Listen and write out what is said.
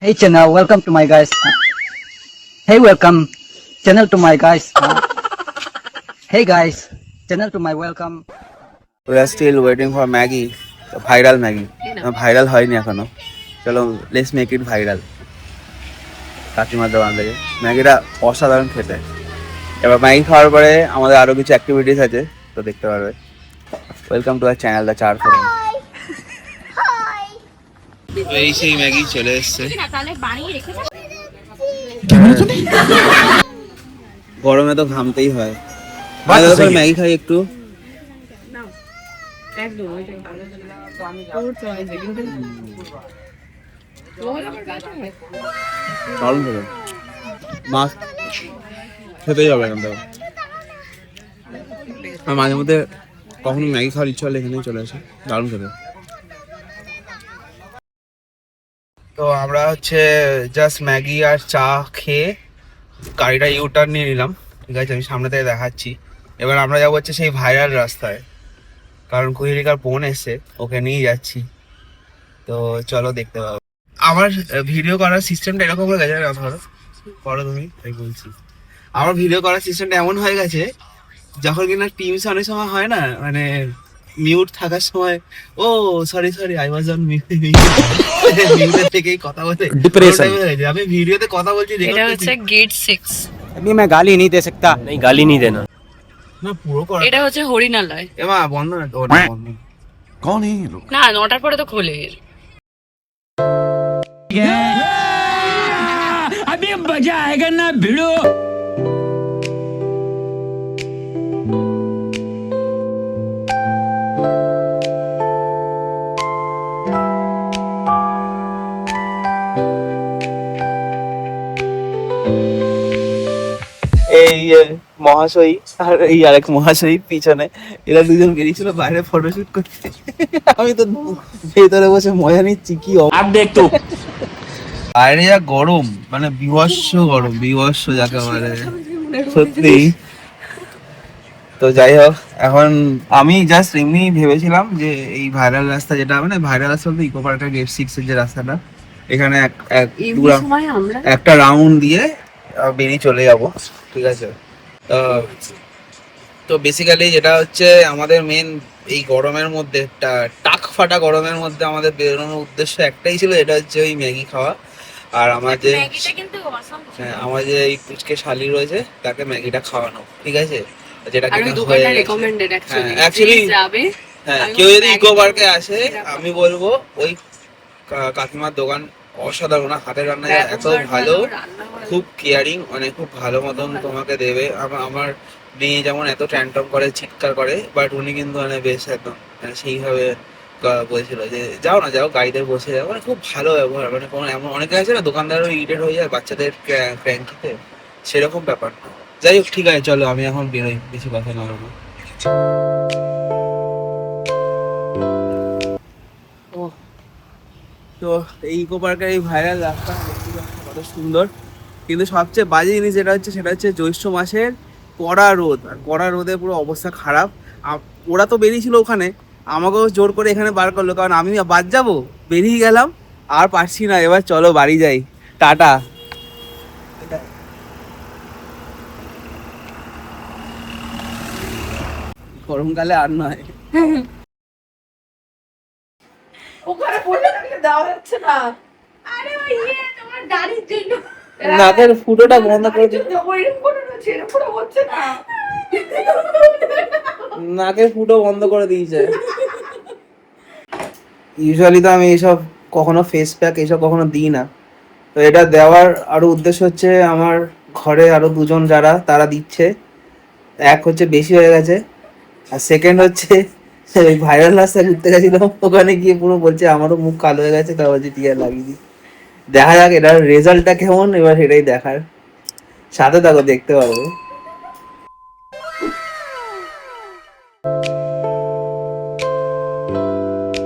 Hey channel, welcome to my guys. Hey, welcome channel to my guys. Hey guys, channel to my welcome. We are still waiting for Maggie, the viral Maggie. Viral হয়নি এখনো। চলো let's make it viral. কাকিমার দোকান থেকে ম্যাগিটা অসাধারণ খেতে। এবার ম্যাগি খাওয়ার পরে আমাদের আরো কিছু অ্যাক্টিভিটিস আছে, তো দেখতে পারবে। Welcome to our channel the চার ফোর। এই সেই ম্যাগি চলে এসেছে। গরমে তো ঘামতেই হয়। ম্যাগি খাই একটু। মাছ খেতেই হবে এখান থেকে। আর মাঝে মধ্যে কখনো ম্যাগি খাওয়ার ইচ্ছা হলে এখানেই চলে আসে, দারুণ খেতে। তো আমরা হচ্ছে জাস্ট ম্যাগি আর চা খেয়ে গাড়িটা ইউটার্ন নিয়ে নিলাম, ঠিক আছে? আমি সামনে থেকে দেখাচ্ছি। এবার আমরা যাবো হচ্ছে সেই ভাইরাল রাস্তায়, কারণ কুহিলিকার বোন এসে ওকে নিয়ে যাচ্ছি। তো চলো দেখতে পাবো। আমার ভিডিও করার সিস্টেমটা এরকম হয়ে গেছে, ধরো করো তুমি, তাই বলছি। আমার ভিডিও করার সিস্টেমটা এমন হয়ে গেছে, যখন কিনা টিমস অনেক সময় হয় না, মানে মিউট থাকার সময় ও সরি আই ওয়াজ অন মিউটের থেকেই কথা বলতে ডিপ্রেশন হয়ে যায়। আমি ভিডিওতে কথা বলছি, এটা হচ্ছে গেট 6। अभी मैं गाली नहीं दे सकता। नहीं गाली नहीं देना। না পুরো করা। এটা হচ্ছে হরিণালয়। এমা বন্ধ না, ওটা বন্ধ। कौन है ये लोग? না 9টার পরে তো খোলে। अभी मजा आएगा ना भिड़ो। এই মহাশয় আর এই আরেক মহাশয় পিছনে, এরা দুজন বেরিয়েছিল বাইরে ফটোশুট করতে। আমি তো ভেতরে বসে মজা নিচ্ছি। কি अब देख तू বাইরে যা গরম, মানে বিভৎস গরম, বিভৎস যাকে বলে সত্যি। তো যাই হোক, এখন আমি জাস্ট এমনি ভেবেছিলাম যে এই ভাইরাল রাস্তা, যেটা মানে ভাইরাল রাস্তা বলতে ইকো পার্কের গেট 6 এর যে রাস্তাটা, এখানে একটা রাউন্ড দিয়ে বেরিয়ে চলে যাব, ঠিক আছে? তো বেসিক্যালি যেটা হচ্ছে আমাদের মেন এই গরমের মধ্যে, টাক ফাটা গরমের মধ্যে আমাদের বেরোনোর উদ্দেশ্য একটাই ছিল, এটা হচ্ছে ওই ম্যাগি খাওয়া। আর আমার যে আমার যে এই পুচকে শালি রয়েছে, তাকে ম্যাগিটা খাওয়ানো, ঠিক আছে? যেটা অ্যাকচুয়ালি হ্যাঁ, কেউ যদি ইকো পার্কে আসে, আমি বলবো ওই কাকিমার দোকান অসাধারণ, হাতের রান্না এত ভালো, খুব কেয়ারিং, মানে খুব ভালো মতন তোমাকে দেবে। আমার মেয়ে যেমন এত ট্যান্টম করে, চিৎকার করে, বাট উনি কিন্তু মানে বেশ একদম সেইভাবে বলছিল যে যাও না, যাও গাড়িতে বসে যাও, মানে খুব ভালো ব্যবহার। মানে কোনো এমন অনেকে আছে না, দোকানদারও ইরিটেট হয়ে যায় বাচ্চাদের ক্র্যাঙ্কিতে, সেরকম ব্যাপার না। যাই হোক, ঠিক আছে, চলো আমি এখন বেরোই, বেশি কথা না বলবো। তো এই ইকো পার্কের এই ভাইরাল রাস্তা কত সুন্দর, কিন্তু সবচেয়ে বাজে জিনিস যেটা হচ্ছে, সেটা হচ্ছে জ্যৈষ্ঠ মাসের কড়া রোদ। আর কড়া রোদে পুরো অবস্থা খারাপ। ওরা তো বেরিয়েছিল ওখানে, আমাকেও জোর করে এখানে বার করলো, কারণ আমি বাদ যাবো, বেরিয়ে গেলাম, আর পারছি না। এবার চলো বাড়ি যাই, টাটা। গরমকালে আর নয়। ওখানে বললে নাকি দেওয়া যাচ্ছে না। আরে ওই তোমার গাড়ির জন্য নাকের ফুটোটা বন্ধ করে দিন। ওইরকম করে না, ছেড়ে পুরো হচ্ছে না। নাকের ফুটো বন্ধ করে দিয়েছে। ইউজুয়ালি তো আমি এইসব কখনো ফেস প্যাক এইসব কখনো দিই না, তো এটা দেওয়ার আরো উদ্দেশ্য হচ্ছে আমার ঘরে আরো দুজন যারা তারা দিচ্ছে। এক হচ্ছে বেশি হয়ে গেছে, আর সেকেন্ড হচ্ছে ওই ভাইরাল রাস্তায় ঘুরতে গেছিলাম, ওখানে গিয়ে পুরো বলছে আমারও মুখ কালো হয়ে গেছে, তা বলছে টিয়া লাগিয়ে দিই। দেখা যাক এটার রেজাল্টটা কেমন, এবার সেটাই দেখার। সাথে থাকো, দেখতে পারবে।